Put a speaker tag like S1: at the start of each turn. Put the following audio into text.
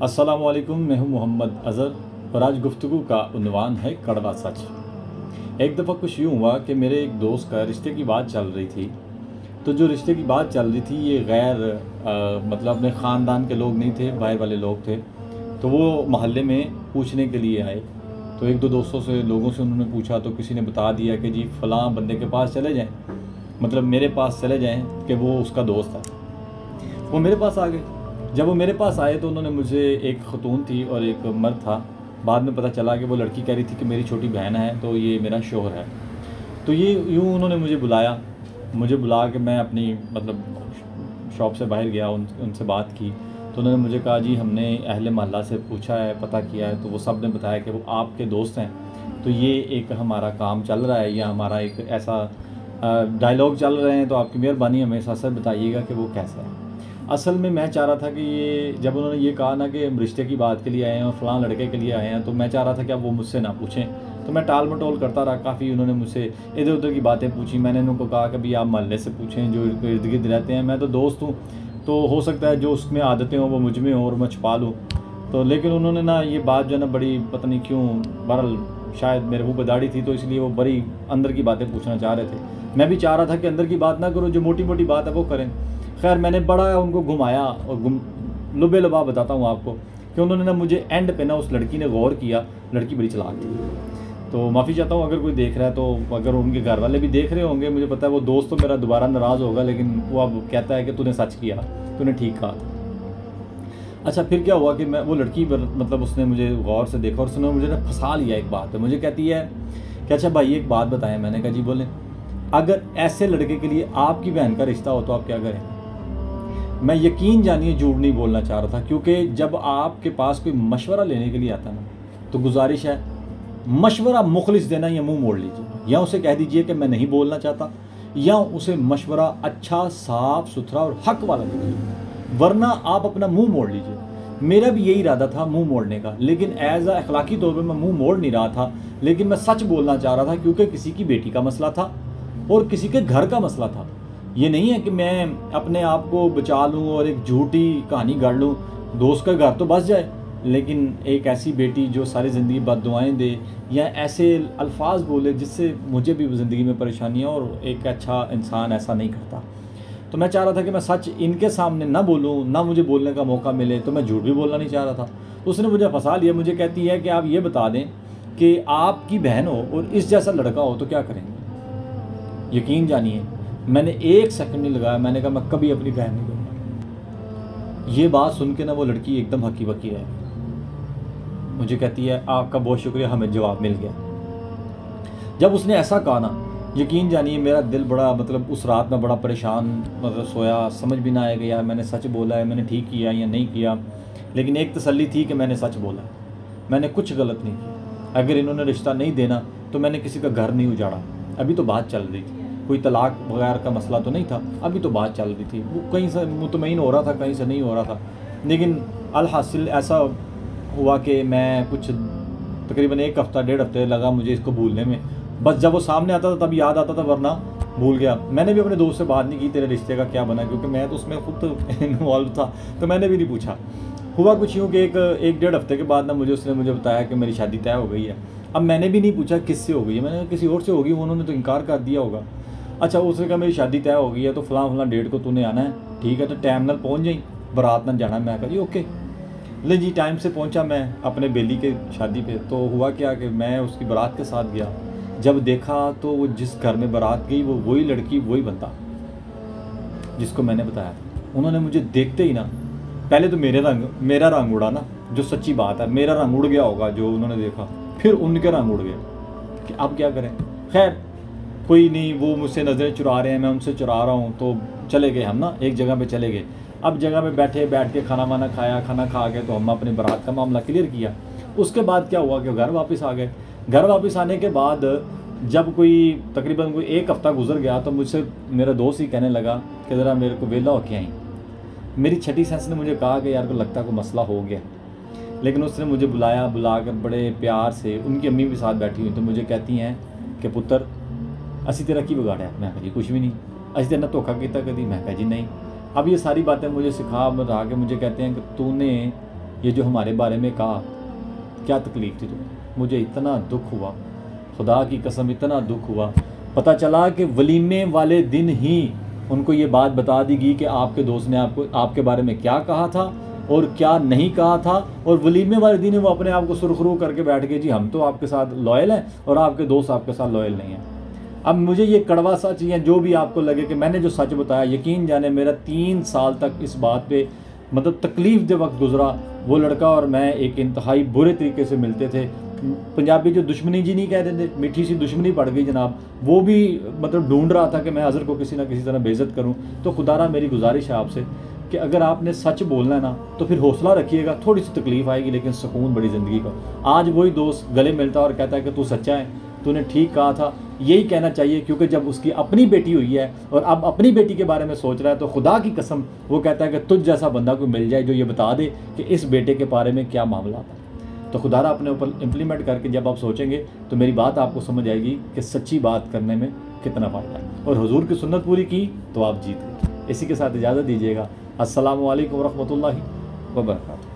S1: अस्सलामुअलैकुम, मैं हूं मोहम्मद अज़हर और आज गुफ्तगू का उन्वान है कड़वा सच। एक दफ़ा कुछ यूँ हुआ कि मेरे एक दोस्त का रिश्ते की बात चल रही थी। तो जो रिश्ते की बात चल रही थी ये गैर मतलब अपने ख़ानदान के लोग नहीं थे, बाहर वाले लोग थे। तो वो मोहल्ले में पूछने के लिए आए। तो एक दो दोस्तों से लोगों से उन्होंने पूछा तो किसी ने बता दिया कि जी फ़लाँ बंदे के पास चले जाएँ, मतलब मेरे पास चले जाएँ कि वो उसका दोस्त है। वो मेरे पास आ गए। जब वो मेरे पास आए तो उन्होंने मुझे, एक खतून थी और एक मर्द था, बाद में पता चला कि वो लड़की कह रही थी कि मेरी छोटी बहन है तो ये मेरा शौहर है। तो ये यूँ उन्होंने मुझे बुलाया, मुझे बुला के मैं अपनी मतलब शॉप से बाहर गया, उनसे बात की। तो उन्होंने मुझे कहा जी हमने अहले मोहल्ला से पूछा है, पता किया है, तो वो सब ने बताया कि वो आपके दोस्त हैं। तो ये एक हमारा काम चल रहा है या हमारा एक ऐसा डायलॉग चल रहे हैं, तो आपकी मेहरबानी हमें सच बताइएगा कि वो कैसा है। असल में मैं चाह रहा था कि ये जब उन्होंने ये कहा ना कि हम रिश्ते की बात के लिए आए हैं और फ़लाँ लड़के के लिए आए हैं, तो मैं चाह रहा था कि अब वो मुझसे ना पूछें। तो मैं टाल मटोल करता रहा काफ़ी। उन्होंने मुझसे इधर उधर की बातें पूछी। मैंने उनको कहा कि भाई आप मोहल्ले से पूछें जो इर्द गिर्द रहते हैं, मैं तो दोस्त हूँ, तो हो सकता है जो उसमें आदतें हों वो मुझ में हों और मैं छुपा लूँ। तो लेकिन उन्होंने ना ये बात जो है ना बड़ी पता नहीं क्यों, बहरहाल शायद मेरे मुँह पर दाढ़ी थी तो इसलिए वो बड़ी अंदर की बातें पूछना चाह रहे थे। मैं भी चाह रहा था कि अंदर की बात ना करो, जो मोटी मोटी बात है वो करें। खैर मैंने बड़ा उनको घुमाया और लुबे लुबा बताता हूँ आपको कि उन्होंने ना मुझे एंड पे ना, उस लड़की ने गौर किया, लड़की बड़ी चालाक थी। तो माफ़ी चाहता हूँ अगर कोई देख रहा है, तो अगर उनके घर वाले भी देख रहे होंगे, मुझे पता है वो दोस्त तो मेरा दोबारा नाराज़ होगा, लेकिन वो अब कहता है कि तूने सच किया, तूने ठीक कहा था। अच्छा फिर क्या हुआ कि मैं वो लड़की मतलब उसने मुझे गौर से देखा और उसने मुझे ना फंसा लिया एक बात पे। मुझे कहती है कि अच्छा भाई एक बात बताएं। मैंने कहा जी बोलें। अगर ऐसे लड़के के लिए आपकी बहन का रिश्ता हो तो आप क्या करें? मैं यकीन जानिए झूठ नहीं बोलना चाह रहा था, क्योंकि जब आपके पास कोई मशवरा लेने के लिए आता ना, तो गुजारिश है मशवरा मुखलिस देना या मुंह मोड़ लीजिए, या उसे कह दीजिए कि मैं नहीं बोलना चाहता, या उसे मशवरा अच्छा साफ सुथरा और हक वाला दीजिए, वरना आप अपना मुंह मोड़ लीजिए। मेरा भी यही इरादा था मुंह मोड़ने का, लेकिन एज अ अखलाकी तौर पर मैं मुंह मोड़ नहीं रहा था, लेकिन मैं सच बोलना चाह रहा था, क्योंकि किसी की बेटी का मसला था और किसी के घर का मसला था। ये नहीं है कि मैं अपने आप को बचा लूँ और एक झूठी कहानी गढ़ लूँ, दोस्त का घर तो बस जाए, लेकिन एक ऐसी बेटी जो सारी ज़िंदगी बद्दुआएं दे या ऐसे अल्फाज बोले जिससे मुझे भी ज़िंदगी में परेशानियाँ, और एक अच्छा इंसान ऐसा नहीं करता। तो मैं चाह रहा था कि मैं सच इनके सामने ना बोलूँ, ना मुझे बोलने का मौका मिले, तो मैं झूठ भी बोलना नहीं चाह रहा था। तो उसने मुझे फंसा लिया। मुझे कहती है कि आप ये बता दें कि आपकी बहन हो और इस जैसा लड़का हो तो क्या करेंगे? यकीन जानिए मैंने एक सेकंड नहीं लगाया, मैंने कहा मैं कभी अपनी बहन नहीं दूंगा। ये बात सुन के ना वो लड़की एकदम हकी बकी रह गई। मुझे कहती है आपका बहुत शुक्रिया, हमें जवाब मिल गया। जब उसने ऐसा कहा ना, यकीन जानिए मेरा दिल बड़ा, मतलब उस रात में बड़ा परेशान, मतलब सोया, समझ भी ना आएगा यार मैंने सच बोला है, मैंने ठीक किया या नहीं किया। लेकिन एक तसल्ली थी कि मैंने सच बोला है, मैंने कुछ गलत नहीं किया। अगर इन्होंने रिश्ता नहीं देना तो मैंने किसी का घर नहीं उजाड़ा। अभी तो बात चल रही थी, कोई तलाक वगैरह का मसला तो नहीं था, अभी तो बात चल रही थी। वो कहीं से मुतमईन हो रहा था, कहीं से नहीं हो रहा था। लेकिन अलहासिल ऐसा हुआ कि मैं कुछ तकरीबन एक हफ़्ता डेढ़ हफ्ते लगा मुझे इसको भूलने में। बस जब वो सामने आता था तब याद आता था, वरना भूल गया। मैंने भी अपने दोस्त से बात नहीं की तेरे रिश्ते का क्या बना, क्योंकि मैं तो उसमें खुद इन्वॉल्व था, तो मैंने भी नहीं पूछा। हुआ कुछ यूँ कि एक डेढ़ हफ्ते के बाद ना उसने मुझे बताया कि मेरी शादी तय हो गई है। अब मैंने भी नहीं पूछा किससे हो गई है, मैंने कहा किसी और से होगी, उन्होंने तो इनकार कर दिया होगा। अच्छा उसने कहा मेरी शादी तय हो गई है तो फलां डेट को तूने आना है, ठीक है, तो टाइम नाल पहुँच जाई, बारात ना जाना। मैं कहा जी ओके। ले जी टाइम से पहुंचा मैं अपने बेली के शादी पे। तो हुआ क्या कि मैं उसकी बारात के साथ गया। जब देखा तो वो जिस घर में बारात गई वो वही लड़की वही बंदा जिसको मैंने बताया था। उन्होंने मुझे देखते ही ना, पहले तो मेरा रंग उड़ा ना, जो सच्ची बात है मेरा रंग उड़ गया होगा जो उन्होंने देखा, फिर उनके रंग उड़ गए कि अब क्या करें। खैर कोई नहीं, वो मुझसे नज़रें चुरा रहे हैं, मैं उनसे चुरा रहा हूँ, तो चले गए हम ना एक जगह पे चले गए। अब जगह पे बैठ के खाना वाना खाया, खाना खा के तो हम अपने बारात का मामला क्लियर किया। उसके बाद क्या हुआ कि घर वापस आ गए। घर वापस आने के बाद जब तकरीबन कोई एक हफ़्ता गुजर गया तो मुझसे मेरा दोस्त ही कहने लगा कि ज़रा मेरे को वेला होके आई। मेरी छठी सेंस ने मुझे कहा कि यार को लगता है कोई मसला हो गया, लेकिन उसने मुझे बुला कर बड़े प्यार से, उनकी अम्मी भी साथ बैठी हुई, तो मुझे कहती हैं कि पुत्र असी तेरा की बिगाड़ा है? मैं कहा जी कुछ भी नहीं। असी तेरे धोखा किया कभी? मैं कहा जी नहीं। अब ये सारी बातें मुझे सिखा बता के मुझे कहते हैं कि तूने ये जो हमारे बारे में कहा, क्या तकलीफ़ थी तुम्हें? मुझे इतना दुख हुआ, खुदा की कसम इतना दुख हुआ। पता चला कि वलीमे वाले दिन ही उनको ये बात बता दी गई कि आपके दोस्त ने आपके बारे में क्या कहा था और क्या नहीं कहा था, और वलीमे वाले दिन वो अपने आप को सुरखरू करके बैठ गए, जी हम तो आपके साथ लॉयल हैं और आपके दोस्त आपके साथ लॉयल नहीं हैं। अब मुझे ये कड़वा सच या जो भी आपको लगे कि मैंने जो सच बताया, यकीन जाने मेरा 3 साल तक इस बात पे मतलब तकलीफ़ दे वक्त गुजरा। वो लड़का और मैं एक इंतहाई बुरे तरीके से मिलते थे। पंजाबी जो दुश्मनी जी नहीं कह देते, मीठी सी दुश्मनी पड़ गई जनाब। वो भी मतलब ढूंढ रहा था कि मैं अज़हर को किसी ना किसी तरह बेइज्जत करूं। तो खुदारा मेरी गुजारिश है आपसे कि अगर आपने सच बोलना है ना तो फिर हौसला रखिएगा, थोड़ी सी तकलीफ़ आएगी लेकिन सुकून बड़ी ज़िंदगी का। आज वही दोस्त गले मिलता है और कहता है कि तू सच्चा है, तूने ठीक कहा था। यही कहना चाहिए, क्योंकि जब उसकी अपनी बेटी हुई है और अब अपनी बेटी के बारे में सोच रहा है, तो खुदा की कसम वो कहता है कि तुझ जैसा बंदा कोई मिल जाए जो ये बता दे कि इस बेटे के बारे में क्या मामला था। तो खुदारा अपने ऊपर इम्प्लीमेंट करके जब आप सोचेंगे तो मेरी बात आपको समझ आएगी कि सच्ची बात करने में कितना फ़ायदा है। और हुजूर की सुन्नत पूरी की तो आप जीत गए। इसी के साथ इजाज़त दीजिएगा। अस्सलामु अलैकुम वरहमतुल्लाहि वबरकातुहू।